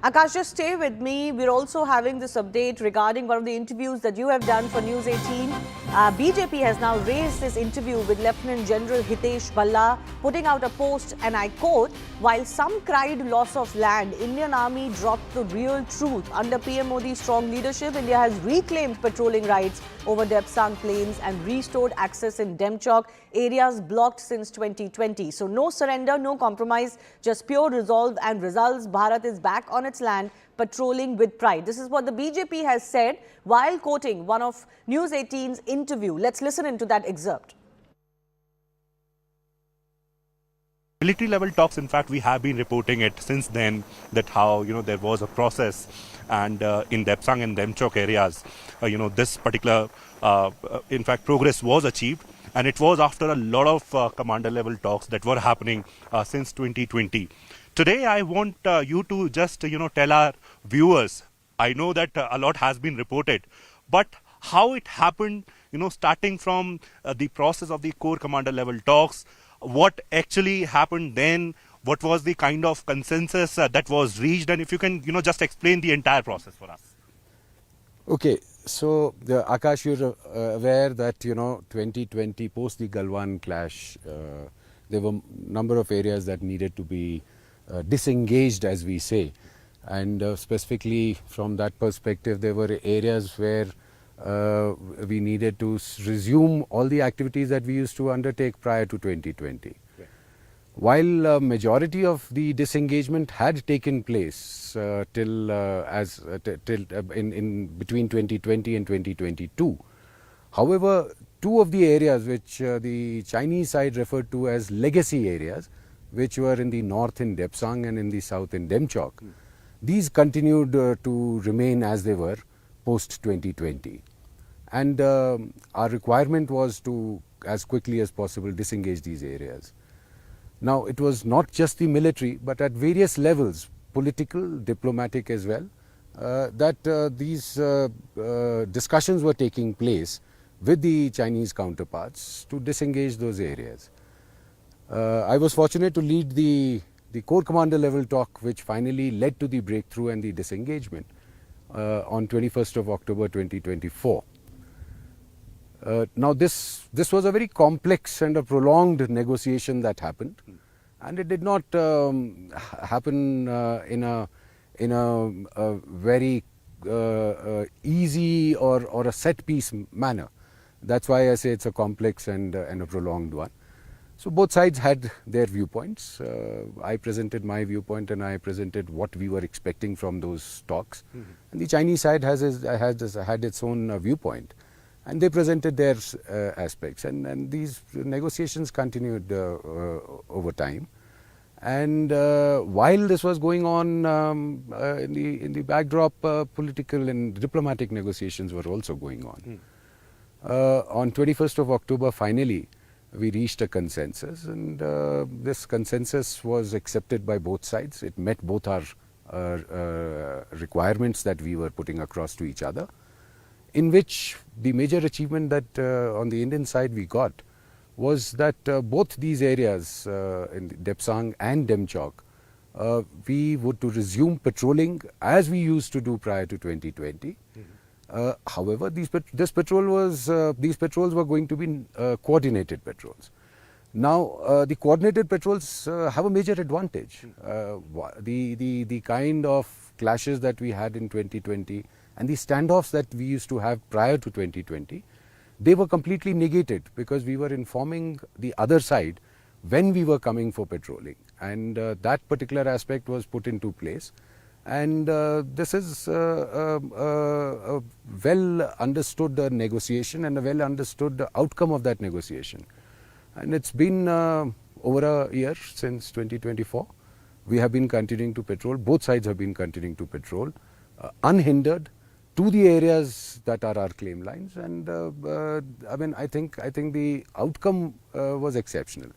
Akash, just stay with me. We're also having this update regarding one of the interviews that you have done for News 18. BJP has now raised this interview with Lieutenant General Hitesh Bhallaha, putting out a post, and I quote, "While some cried loss of land, Indian Army dropped the real truth. Under PM Modi's strong leadership, India has reclaimed patrolling rights over Depsang Plains and restored access in Demchok, areas blocked since 2020. So no surrender, no compromise, just pure resolve and results. Bharat is back on its land, patrolling with pride." This is what the BJP has said while quoting one of News 18's interview. Let's listen into that excerpt. Military level talks, in fact, we have been reporting it since then, that how, there was a process, and in Depsang and Demchok areas, this particular, in fact, progress was achieved. And it was after a lot of commander level talks that were happening since 2020. Today, I want you to just, tell our viewers, I know that a lot has been reported, but how it happened, starting from the process of the core commander level talks, what actually happened then, what was the kind of consensus that was reached, and if you can, just explain the entire process for us. Okay, so Akash, you're aware that 2020 post the Galwan clash, there were a number of areas that needed to be disengaged, as we say, and specifically from that perspective, there were areas where we needed to resume all the activities that we used to undertake prior to 2020. Yeah. While majority of the disengagement had taken place till in between 2020 and 2022, however, two of the areas which the Chinese side referred to as legacy areas, which were in the north in Depsang and in the south in Demchok, these continued to remain as they were post 2020. And our requirement was to, as quickly as possible, disengage these areas. Now, it was not just the military, but at various levels, political, diplomatic as well, that these discussions were taking place with the Chinese counterparts to disengage those areas. I was fortunate to lead the core commander level talk, which finally led to the breakthrough and the disengagement on 21st of October 2024. Now, this was a very complex and a prolonged negotiation that happened, and it did not happen in a very easy or a set piece manner. That's why I say it's a complex and a prolonged one. So both sides had their viewpoints. I presented my viewpoint and I presented what we were expecting from those talks. And the Chinese side had its own viewpoint. And they presented their aspects, and these negotiations continued over time. And while this was going on in the backdrop, political and diplomatic negotiations were also going on. On 21st of October, finally, we reached a consensus, and this consensus was accepted by both sides. It met both our requirements that we were putting across to each other, in which the major achievement that on the Indian side we got was that both these areas in Depsang and Demchok, we would to resume patrolling as we used to do prior to 2020. However, these patrols were going to be coordinated patrols. Now, the coordinated patrols have a major advantage. The kind of clashes that we had in 2020 and the standoffs that we used to have prior to 2020, they were completely negated because we were informing the other side when we were coming for patrolling, and that particular aspect was put into place. And this is a well understood negotiation and a well understood outcome of that negotiation. And it's been over a year since 2024. We have been continuing to patrol, both sides have been continuing to patrol, unhindered, to the areas that are our claim lines, and I mean, I think the outcome was exceptional.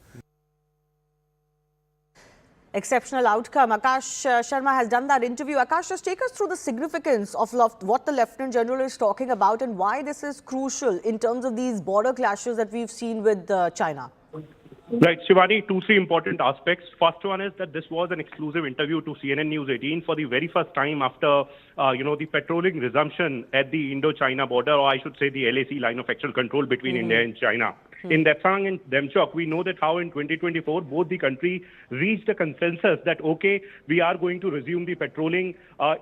Exceptional outcome. Akash Sharma has done that interview. Akash, just take us through the significance of what the Lieutenant General is talking about and why this is crucial in terms of these border clashes that we've seen with China. Right, Shivani, two, three important aspects. First one is that this was an exclusive interview to CNN News 18 for the very first time after, the patrolling resumption at the Indo-China border, or I should say the LAC, line of actual control between India and China. In Depsang and Demchok, we know that how in 2024, both the country reached a consensus that, okay, we are going to resume the patrolling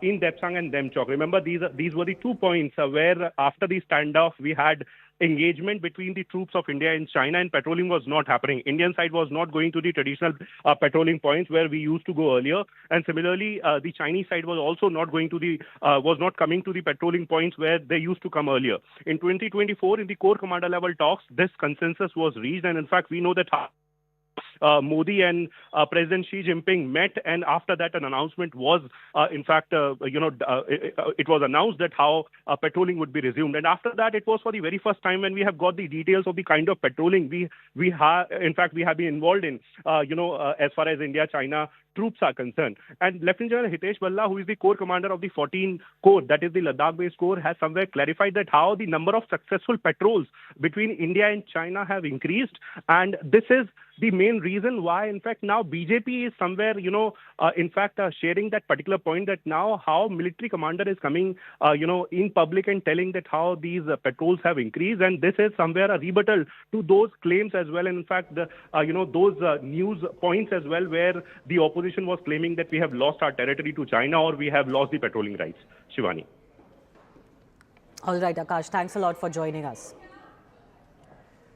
in Depsang and Demchok. Remember, these were the 2 points where after the standoff, we had engagement between the troops of India and China, and patrolling was not happening. Indian side was not going to the traditional patrolling points where we used to go earlier, and similarly, the Chinese side was also not going to was not coming to the patrolling points where they used to come earlier. In 2024, in the core commander level talks, this consensus was reached, and in fact, we know that Modi and President Xi Jinping met, and after that, an announcement was, it was announced that how patrolling would be resumed. And after that, it was for the very first time when we have got the details of the kind of patrolling we have been involved in, as far as India-China troops are concerned. And Lieutenant General Hitesh Bhallaha, who is the Corps Commander of the 14 Corps, that is the Ladakh-based Corps, has somewhere clarified that how the number of successful patrols between India and China have increased. And this is the main reason why, in fact, now BJP is somewhere, sharing that particular point that now how military commander is coming, in public and telling that how these patrols have increased. And this is somewhere a rebuttal to those claims as well. And in fact, those news points as well, where the opposition was claiming that we have lost our territory to China or we have lost the patrolling rights. Shivani. All right, Akash, thanks a lot for joining us.